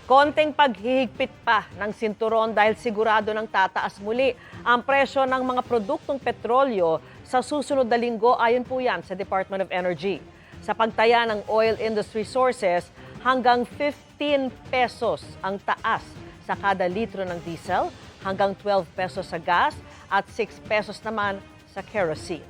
Konting paghihigpit pa ng sinturon dahil sigurado ng tataas muli ang presyo ng mga produktong petrolyo sa susunod na linggo ayon po yan sa Department of Energy. Sa pagtaya ng oil industry sources, hanggang 15 pesos ang taas sa kada litro ng diesel, hanggang 12 pesos sa gas at 6 pesos naman sa kerosene.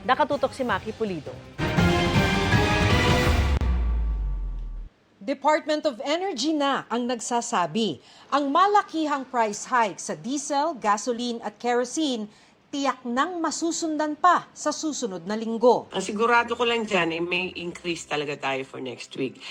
Nakatutok si Maki Pulido. Department of Energy na ang nagsasabi. Ang malakihang price hike sa diesel, gasoline at kerosene tiyak nang masusundan pa sa susunod na linggo. Ang sigurado ko lang dyan, may increase talaga tayo for next week.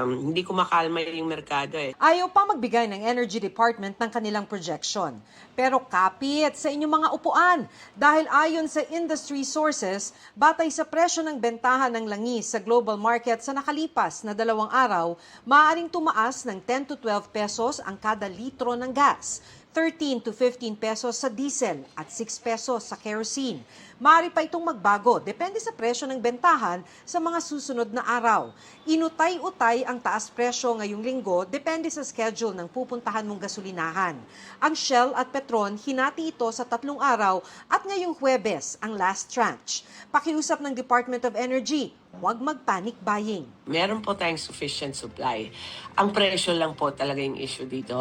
Hindi ko makalma yung merkado eh. Ayaw pa magbigay ng Energy Department ng kanilang projection. Pero kapit sa inyong mga upuan dahil ayon sa industry sources, batay sa presyo ng bentahan ng langis sa global market sa nakalipas na 2 araw, maaaring tumaas ng 10 to 12 pesos ang kada litro ng gas. 13 to 15 pesos sa diesel at 6 pesos sa kerosene. Maaari pa itong magbago, depende sa presyo ng bentahan sa mga susunod na araw. Inutay-utay ang taas presyo ngayong linggo, depende sa schedule ng pupuntahan mong gasolinahan. Ang Shell at Petron, hinati ito sa 3 araw at ngayong Huwebes ang last tranche. Pakiusap ng Department of Energy, huwag mag-panic buying. Meron po tayong sufficient supply. Ang presyo lang po talaga yung issue dito.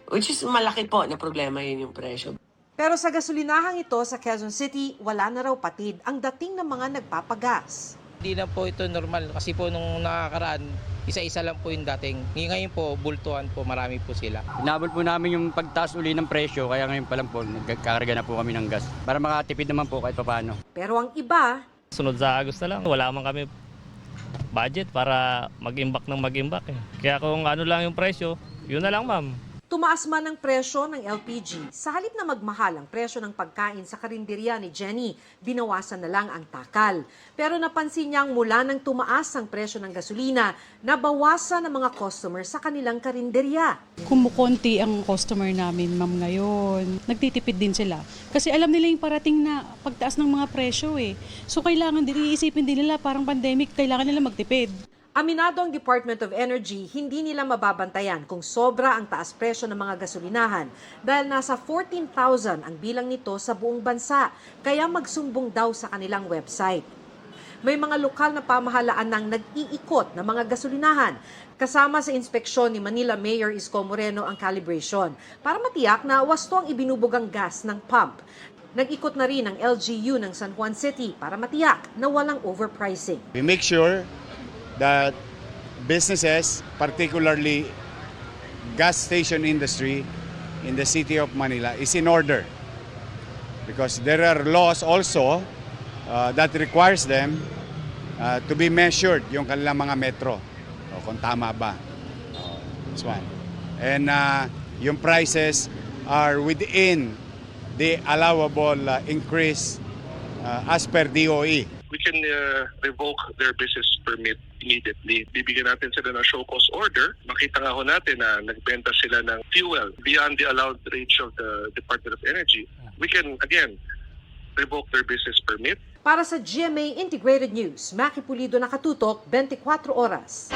Which is malaki po na problema yun yung presyo. Pero sa gasolinahang ito sa Quezon City, wala na raw patid ang dating ng mga nagpapagas. Hindi na po ito normal kasi po nung nakakaraan, isa-isa lang po yung dating. Ngayon po, bultuhan po, marami po sila. Inabot po namin yung pagtaas uli ng presyo, kaya ngayon pa lang po, nagkakarga na po kami ng gas. Para makatipid naman po kahit paano. Pero ang iba, Sunod sa Agos na lang, wala man kami budget para mag-imbak ng mag-imbak eh. Kaya kung ano lang yung presyo, yun na lang ma'am. tumaas man ang presyo ng LPG. Sa halip na magmahal ang presyo ng pagkain sa karinderya ni Jenny, binawasan na lang ang takal. Pero napansin niyang mula nang tumaas ang presyo ng gasolina, nabawasan ang mga customer sa kanilang karinderya. Kumukonti ang customer namin, ma'am, ngayon. Nagtitipid din sila. Kasi alam nila yung parating na pagtaas ng mga presyo eh. So kailangan din, iisipin din nila parang pandemic, kailangan nila magtipid. Aminado ang Department of Energy, hindi nila mababantayan kung sobra ang taas presyo ng mga gasolinahan dahil nasa 14,000 ang bilang nito sa buong bansa, kaya magsumbong daw sa kanilang website. May mga lokal na pamahalaan nang nag-iikot ng mga gasolinahan. Kasama sa inspeksyon ni Manila Mayor Isko Moreno ang calibration para matiyak na wasto ang ibinubugang gas ng pump. Nag-ikot na rin ang LGU ng San Juan City para matiyak na walang overpricing. We make sure that businesses, particularly gas station industry in the city of Manila, is in order. Because there are laws also that requires them to be measured, yung kanilang mga metro, kung tama ba. That's one. And yung prices are within the allowable increase as per DOE. We can revoke their business permit immediately. Bibigyan natin sila ng show cause order. Makita nga ho natin na nagbenta sila ng fuel beyond the allowed range of the Department of Energy. We can, again, revoke their business permit. Para sa GMA Integrated News, Maki Pulido, nakatutok 24 oras.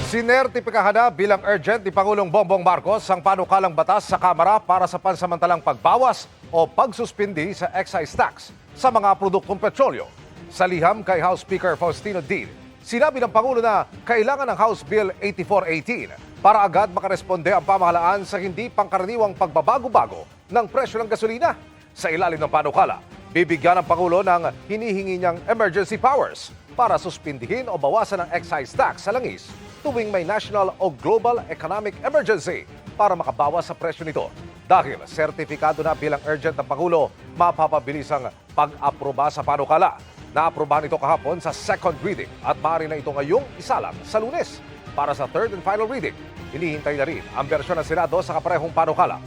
Sinertipikahan na bilang urgent ni Pangulong Bongbong Marcos ang panukalang batas sa Kamara para sa pansamantalang pagbawas o pagsuspindi sa excise tax sa mga produktong petrolyo. Sa liham kay House Speaker Faustino Dil, sinabi ng Pangulo na kailangan ng House Bill 8418 para agad makaresponde ang pamahalaan sa hindi pangkaraniwang pagbabago-bago ng presyo ng gasolina. Sa ilalim ng panukala, bibigyan ng Pangulo ng hinihingi niyang emergency powers para suspindihin o bawasan ang excise tax sa langis tuwing may national o global economic emergency para makabawas sa presyo nito. Dahil sertifikado na bilang urgent ng Pangulo, mapapabilis ang pag-aproba sa panukala. Naaprobahan ito kahapon sa second reading at maaari na ito ngayong isalang sa Lunes. Para sa third and final reading, hinihintay na rin ang bersyon ng Senado sa kaparehong panukala.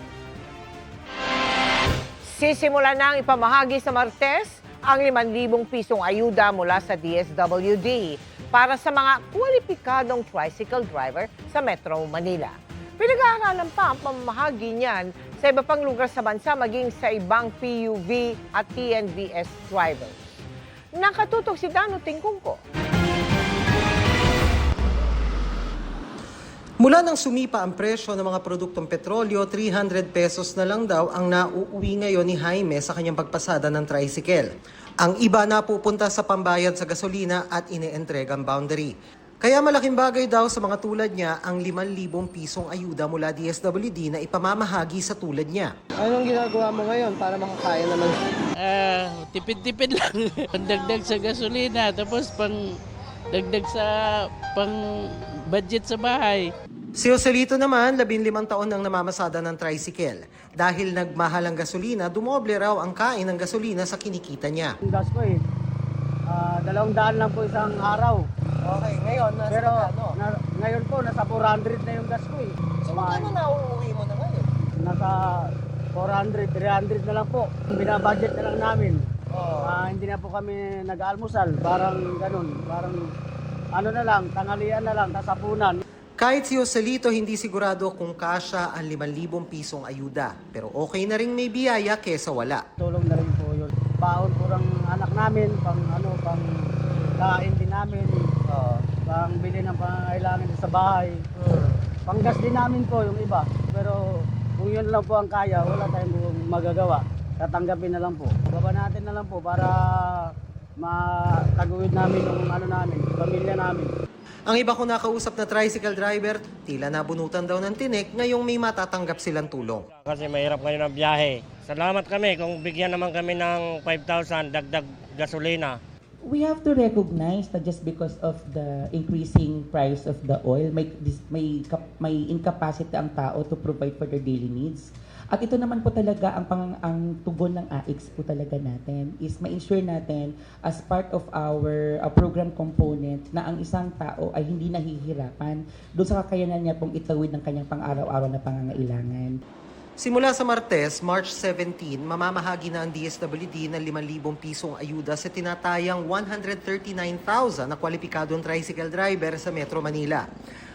Sisimula na ang ipamahagi sa Martes ang 5,000 pisong ayuda mula sa DSWD para sa mga kwalipikadong tricycle driver sa Metro Manila. Pinag-aaralan pa ang pamamahagi niyan sa iba pang lugar sa bansa maging sa ibang PUV at TNVS drivers. Nakatutok si Dano Tingkungko. Mula nang sumipa ang presyo ng mga produktong petrolyo, 300 pesos na lang daw ang nauuwi ngayon ni Jaime sa kanyang pagpasada ng tricycle. Ang iba na pupunta sa pambayad sa gasolina at ine-entregang boundary. Kaya malaking bagay daw sa mga tulad niya ang 5,000 pisong ayuda mula DSWD na ipamamahagi sa tulad niya. Anong ginagawa mo ngayon para makakaya naman? Tipid-tipid lang. Pangdagdag sa gasolina, tapos dagdag sa budget sa bahay. Si Joselito naman, 15 taon nang namamasada ng tricycle. Dahil nagmahal ang gasolina, dumoble raw ang kain ng gasolina sa kinikita niya. Ang gas ko 200 lang po isang araw. Okay, ngayon Pero ngayon po, nasa 400 na yung gas ko So magkano na uuwi mo na ngayon? Nasa 400, 300 na lang po. Binabudget na lang namin. Hindi na po kami nag-almusal. Parang ganun. Parang tanghalian na lang, tasapunan. Kahit si Joselito hindi sigurado kung kasya ang 5,000 pisong ayuda. Pero okay na rin may biyaya kesa wala. Tulong na rin po yun. Baon po ng anak namin, pang kain din namin. Pang bili ng pangailangan sa bahay. Panggas din namin po yung iba. Pero kung yun lang po ang kaya, wala tayong magagawa. Tatanggapin na lang po. Baba natin na lang po para mataguyod namin yung pamilya namin. Ang iba kong nakausap na tricycle driver, tila nabunutan daw ng tinik ngayong may matatanggap silang tulong. Kasi mahirap ngayon ang biyahe. Salamat kami kung bigyan naman kami ng 5,000 dagdag gasolina. We have to recognize that just because of the increasing price of the oil, may incapacity ang tao to provide for their daily needs. At ito naman po talaga ang tugon ng AIX po talaga natin is ma-ensure natin as part of our program component na ang isang tao ay hindi nahihirapan doon sa kakayanan niya pong itawid ng kanyang pang-araw-araw na pangangailangan. Simula sa Martes, March 17, mamamahagi na ang DSWD ng 5,000 pisong ayuda sa tinatayang 139,000 na kwalipikadong tricycle driver sa Metro Manila.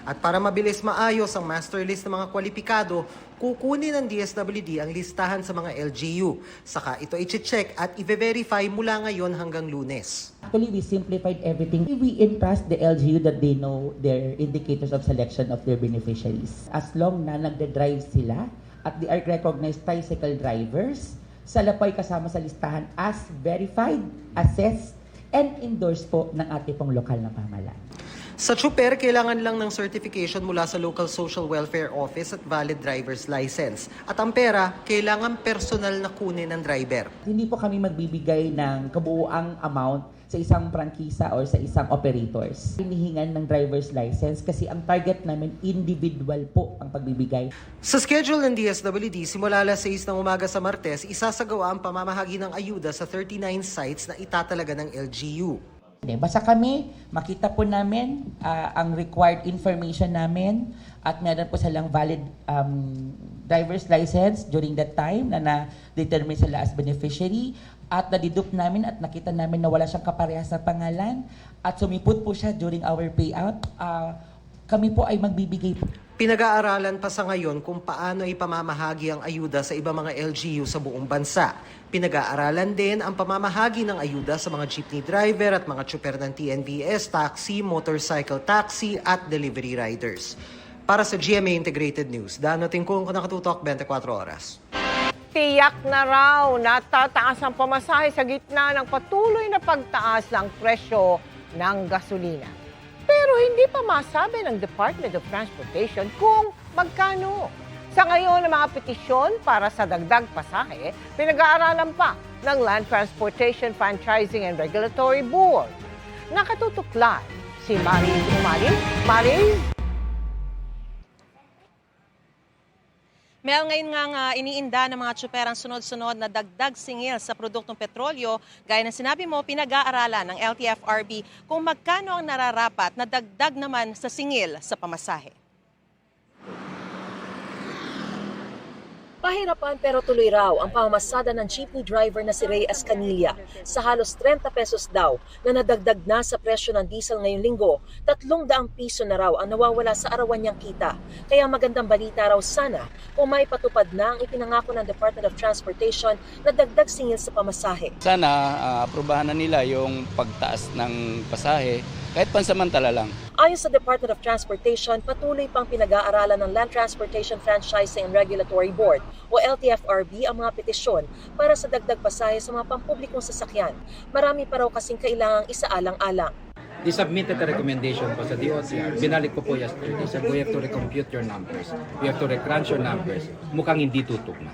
At para mabilis maayos ang master list ng mga kwalipikado, kukunin ng DSWD ang listahan sa mga LGU. Saka ito i-check at i-verify mula ngayon hanggang Lunes. Actually, we simplified everything. We entrust the LGU that they know their indicators of selection of their beneficiaries. As long na nagde-drive sila, at they are recognized tricycle drivers, sila po ay kasama sa listahan as verified, assessed, and endorsed po ng ating pong lokal na pamahalaan. Sa Chuper, kailangan lang ng certification mula sa Local Social Welfare Office at valid driver's license. At ang pera, kailangan personal na kunin ng driver. Hindi po kami magbibigay ng kabuuang amount sa isang prangkisa or sa isang operators. Hinihingan ng driver's license kasi ang target namin individual po ang pagbibigay. Sa schedule ng DSWD, simula alas 6 ng umaga sa Martes, isasagawa ang pamamahagi ng ayuda sa 39 sites na itatalaga ng LGU. Basta kami, makita po namin ang required information namin at meron po silang valid driver's license during that time na na-determine sila as beneficiary at na-dedupe namin at nakita namin na wala siyang kaparehas sa pangalan at sumipot po siya during our payout. Kami po ay magbibigay. Pinag-aaralan pa sa ngayon kung paano ipamamahagi ang ayuda sa iba mga LGU sa buong bansa. Pinag-aaralan din ang pamamahagi ng ayuda sa mga jeepney driver at mga tsuper ng TNVS, taxi, motorcycle taxi at delivery riders. Para sa GMA Integrated News, Dano Tingkong, Nakatutok, 24 Oras. Tiyak na raw natataas ang pamasahe sa gitna ng patuloy na pagtaas ng presyo ng gasolina. Pero hindi pa masabi ng Department of Transportation kung magkano. Sa ngayon, ang mga petisyon para sa dagdag pasahe, pinag-aaralan pa ng Land Transportation Franchising and Regulatory Board. Nakatutok live si Marie Umali. Marie? Mel, ngayon nga iniinda ng mga tsuper ang sunod-sunod na dagdag singil sa produktong petrolyo. Gaya ng sinabi mo, pinag-aaralan ng LTFRB kung magkano ang nararapat na dagdag naman sa singil sa pamasahe. Pahirapan pero tuloy raw ang pamamasada ng jeepney driver na si Ray Ascanilla sa halos 30 pesos daw na nadagdag na sa presyo ng diesel ngayong linggo. 300 piso na raw ang nawawala sa arawan niyang kita. Kaya magandang balita raw sana kung may patupad na ang ipinangako ng Department of Transportation na dagdag singil sa pamasahe. Sana aprubahan na nila yung pagtaas ng pasahe Kahit pansamantala lang. Ayon sa Department of Transportation, patuloy pang pinag-aaralan ng Land Transportation Franchising and Regulatory Board o LTFRB ang mga petisyon para sa dagdag pasahe sa mga pampublikong sasakyan. Marami pa raw kasing kailangang isaalang-alang. They submitted a recommendation po sa DOTR. Binalik ko po yesterday. Sabi, we have to recompute your numbers. We have to recrunch your numbers. Mukhang hindi tutok na.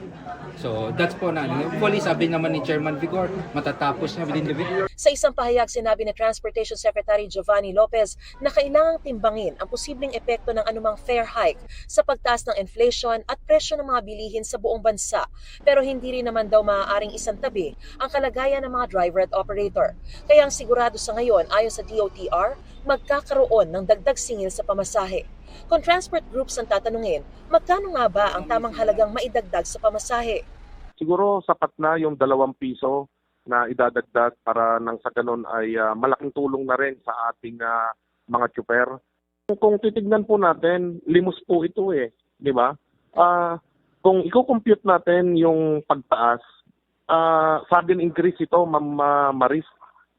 So that's po na. Hopefully, sabi naman ni Chairman Vigor, matatapos na within the week. Sa isang pahayag, sinabi ni Transportation Secretary Giovanni Lopez na kailangang timbangin ang posibleng epekto ng anumang fare hike sa pagtaas ng inflation at presyo ng mga bilihin sa buong bansa. Pero hindi rin naman daw maaaring isantabi ang kalagayan ng mga driver at operator. Kaya ang sigurado sa ngayon, ayon sa DOTR, magkakaroon ng dagdag singil sa pamasahe. Kung transport groups ang tatanungin, magkano nga ba ang tamang halagang maidagdag sa pamasahe? Siguro sapat na yung 2 piso na idadagdag para nang sa ganun ay malaking tulong na rin sa ating mga tsuper. Kung titignan po natin, limos po ito di ba? Kung i-compute natin yung pagtaas, sudden increase ito, Maris,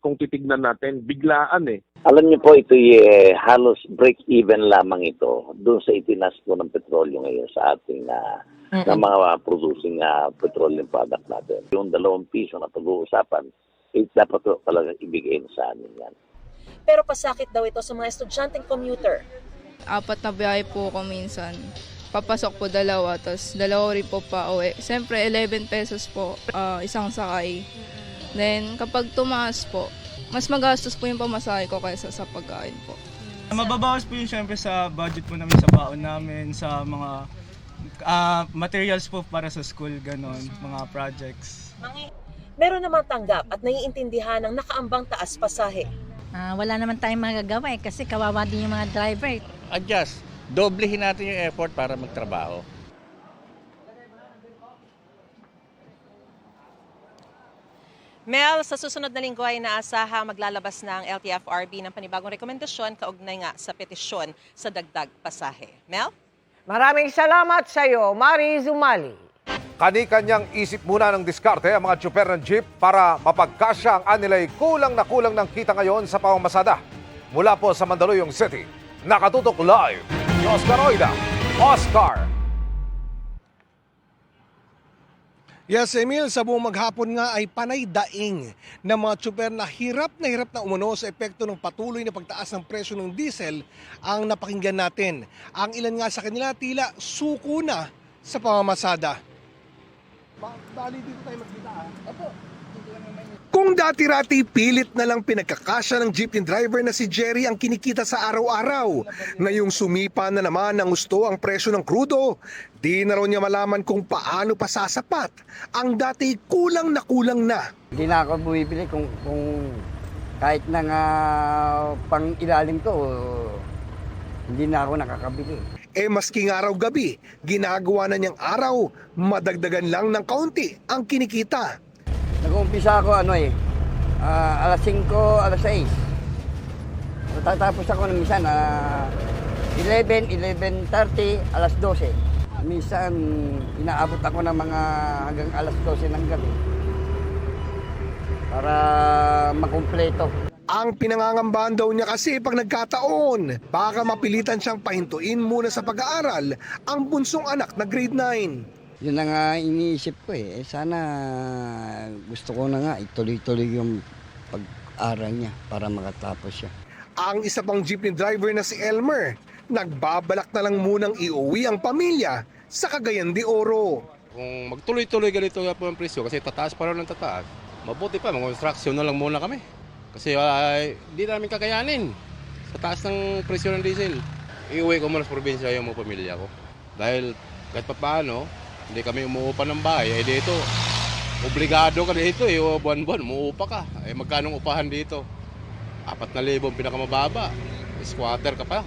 kung titignan natin, biglaan Alam niyo po, ito halos break-even lamang ito doon sa itinas po ng petrolyo ngayon sa ating na mga producing petroleum product natin. Yung 2 piso na pag-uusapan, dapat talaga ibigay sa amin yan. Pero pasakit daw ito sa mga estudyanteng commuter. 4 na biyahe po ko minsan. Papasok po 2, tapos 2 rin po pa uwi. Siyempre, 11 pesos po isang sakay. Then, kapag tumaas po, mas magastos po yung pamasahe ko kaysa sa pagkain po. Mababawas po yun syempre sa budget po namin, sa baon namin, sa mga materials po para sa school, ganon, mga projects. Meron naman tanggap at naiintindihan ng nakaambang taas pasahe. Wala naman tayong magagawa kasi kawawa din yung mga driver. Adjust. Doblehin natin yung effort para magtrabaho. Mel, sa susunod na linggo ay inaasaha maglalabas ng LTFRB ng panibagong rekomendasyon kaugnay nga sa petisyon sa dagdag pasahe. Mel? Maraming salamat sa iyo, Mari Zumali. Kani-kanyang isip muna ng diskarte ang mga tsuper ng jeep para mapagkasya ang anilay kulang na kulang ng kita ngayon sa pamamasada. Mula po sa Mandaluyong City, nakatutok live si Oscar Oida. Oscar! Yes, Emil, sa buong maghapon nga ay panay daing ng mga tsuper na hirap na umano sa epekto ng patuloy na pagtaas ng presyo ng diesel ang napakinggan natin. Ang ilan nga sa kanila tila suko na sa pamamasada. Bali dito tayo magkita Apo. Kung dati-rati pilit na lang pinagkakasya ng jeepney driver na si Jerry ang kinikita sa araw-araw, ngayong sumipa na naman ng gusto ang presyo ng krudo, di na raw niya malaman kung paano pa sasapat ang dati kulang na. Hindi na ako bumibili kung kahit na nga pang ilalim to, hindi na ako nakakabili. Maski nga araw-gabi, ginagawa na niyang araw, madagdagan lang ng kaunti ang kinikita. Nag-uumpisa ako alas 5, alas 6. Tatapos ako ng minsan 11, 11:30, alas 12. Minsan inaabot ako ng mga hanggang alas 12 ng gabi para makumpleto. Ang pinangangambahan daw niya kasi pag nagkataon, baka mapilitan siyang pahintuin muna sa pag-aaral ang bunsong anak na grade 9. Yun na nga iniisip ko sana gusto ko na nga ituloy-tuloy yung pag-aral niya para makatapos siya. Ang isa pang jeepney driver na si Elmer, nagbabalak na lang munang iuwi ang pamilya sa Cagayan de Oro. Kung magtuloy-tuloy ganito po ang presyo kasi tataas pa rin ng tataas, mabuti pa mag-construction na lang muna kami. Kasi hindi namin kakayanin sa taas ng presyo ng diesel. Iuwi ko muna sa probinsya yung mga pamilya ko. Dahil kahit pa paano, hindi kami umuupa ng bahay. Dito, obligado ka dito buwan-buwan, umuupa ka. Magkano upahan dito? 4,000 pinakamababa. Squatter ka pa.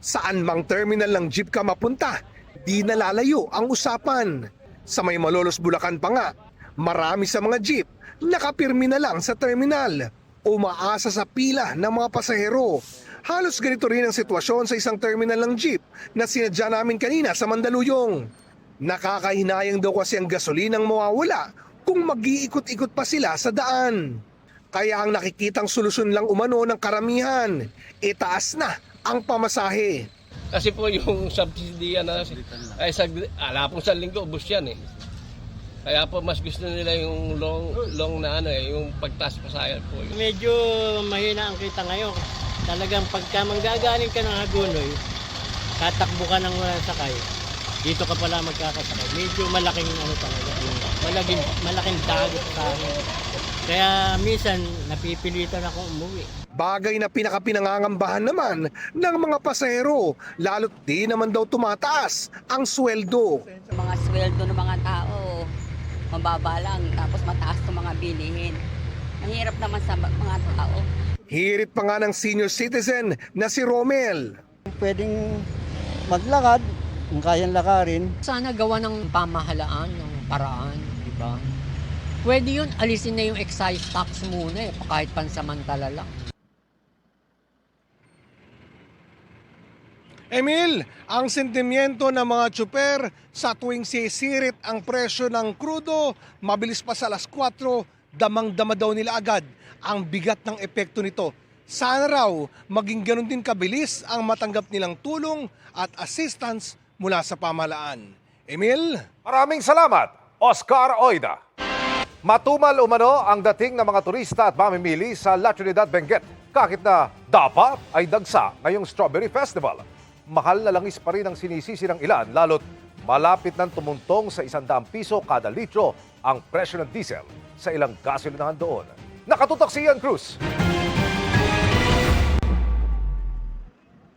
Saan mang terminal ng jeep ka mapunta, di nalalayo ang usapan. Sa may Malolos, Bulacan pa nga, marami sa mga jeep nakapirmi na lang sa terminal. Umaasa sa pila ng mga pasahero. Halos ganito rin ang sitwasyon sa isang terminal ng jeep na sinadya namin kanina sa Mandaluyong. Nakakahinayang daw kasi ang gasolinang mawawala kung mag-iikot-ikot pa sila sa daan. Kaya ang nakikitang solusyon lang umano ng karamihan, itaas na ang pamasahe. Kasi po yung subsidy na ay ala po sa linggo, ubos yan eh. Kaya po mas gusto nila yung long na yung pagtaas pasayan po. Medyo mahina ang kita ngayon. Talagang pagka manggagaling ka ng Hagonoy, tatakbo ka ng walang sakay, dito ka pala magkakasakay. Medyo malaking talaga. Malaking dagat sa akin. Kaya minsan napipilitan ako umuwi. Bagay na pinakapinangangambahan naman ng mga pasahero, lalo't di naman daw tumataas ang sweldo. Mga sweldo ng mga tao, mababa lang, tapos mataas ng mga bilihin. Mahirap naman sa mga tao. Hirit pa nga ng senior citizen na si Romel. Pwedeng maglakad, kung kayang lakarin. Sana gawa ng pamahalaan, ng paraan, di ba? Pwede yun, alisin na yung excise tax muna kahit pansamantala lang. Emil, ang sentimiento ng mga tsuper sa tuwing sisirit ang presyo ng krudo, mabilis pa sa alas 4, damang-dama daw nila agad ang bigat ng epekto nito. Sana raw maging ganun din kabilis ang matanggap nilang tulong at assistance mula sa pamahalaan. Emil? Maraming salamat, Oscar Oida. Matumal umano ang dating ng mga turista at mamimili sa La Trinidad, Benguet. Kahit na dapat ay dagsa ngayong Strawberry Festival. Mahal na langis pa rin ang sinisisi ng ilan, lalo't malapit nang tumuntong sa 100 piso kada litro ang presyo ng diesel sa ilang gasolinahan doon. Nakatutok si Ian Cruz.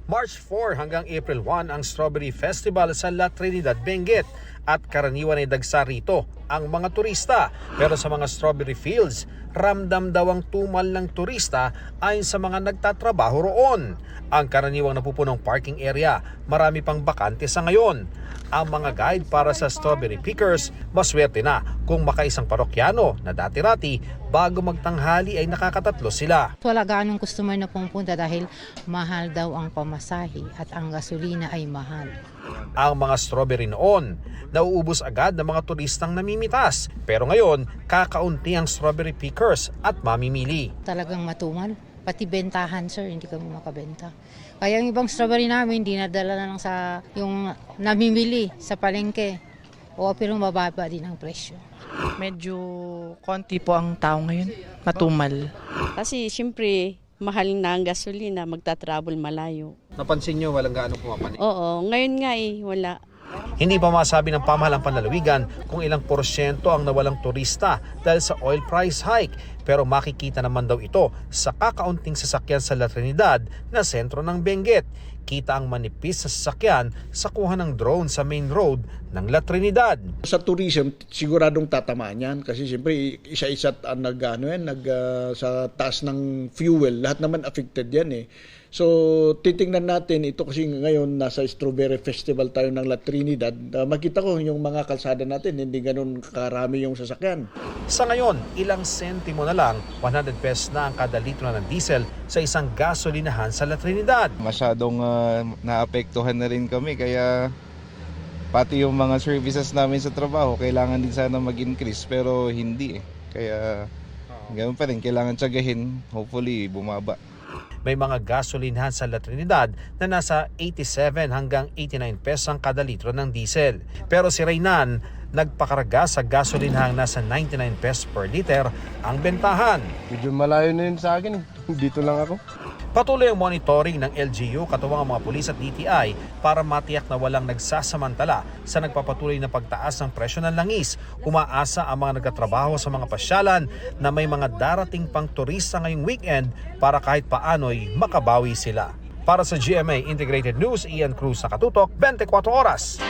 March 4 hanggang April 1 ang Strawberry Festival sa La Trinidad, Benguet at karaniwan ay dagsa rito ang mga turista. Pero sa mga strawberry fields, ramdam daw ang tumal ng turista ayon sa mga nagtatrabaho roon. Ang karaniwang napupunong parking area, marami pang bakante sa ngayon. Ang mga guide para sa strawberry pickers, maswerte na kung makaisang parokyano na dati-rati bago magtanghali ay nakakatatlo sila. Wala ganong customer na pumunta dahil mahal daw ang pamasahe at ang gasolina ay mahal. Ang mga strawberry noon, nauubos agad ng mga turistang namimitas. Pero ngayon, kakaunti ang strawberry pickers at mamimili. Talagang matumal. Pati bentahan, sir, hindi kami makabenta. Kaya yung ibang strawberry namin, dinadala na lang sa yung namimili sa palengke. O pero mababa din ang presyo. Medyo konti po ang tao ngayon, matumal. Kasi siyempre, mahal na ang gasolina, magta-travel malayo. Napansin nyo, walang gaano pumapanik? Oo, ngayon nga wala. Hindi pa masabi ng pamahalang panlalawigan kung ilang porsyento ang nawalang turista dahil sa oil price hike. Pero makikita naman daw ito sa kakaunting sasakyan sa La Trinidad na sentro ng Benguet. Kita ang manipis sa sasakyan sa kuha ng drone sa main road ng La Trinidad. Sa tourism, siguradong tatamaan yan kasi siyempre isa-isa sa taas ng fuel, lahat naman affected yan eh. So titingnan natin ito kasi ngayon nasa Strawberry Festival tayo ng La Trinidad. Makita ko yung mga kalsada natin, hindi ganun karami yung sasakyan. Sa ngayon, ilang sentimo na lang, 100 pesos na ang kada litro ng diesel sa isang gasolinahan sa La Trinidad. Masyadong naapektuhan na rin kami kaya pati yung mga services namin sa trabaho kailangan din sana mag-increase pero hindi eh. Kaya ganoon pa rin, kailangan tsagahin, hopefully bumaba. May mga gasolinahan sa La Trinidad na nasa 87 hanggang 89 pesos ang kada litro ng diesel. Pero si Reynan, nagpakarga sa gasolinahang nasa 99 pesos per liter ang bentahan. Medyo malayo na yun sa akin, dito lang ako. Patuloy ang monitoring ng LGU katuwang ang mga pulis at DTI para matiyak na walang nagsasamantala sa nagpapatuloy na pagtaas ng presyo ng langis. Umaasa ang mga nagtatrabaho sa mga pasyalan na may mga darating pang turista ngayong weekend para kahit paano'y makabawi sila. Para sa GMA Integrated News, Ian Cruz, Nakatutok, 24 Oras.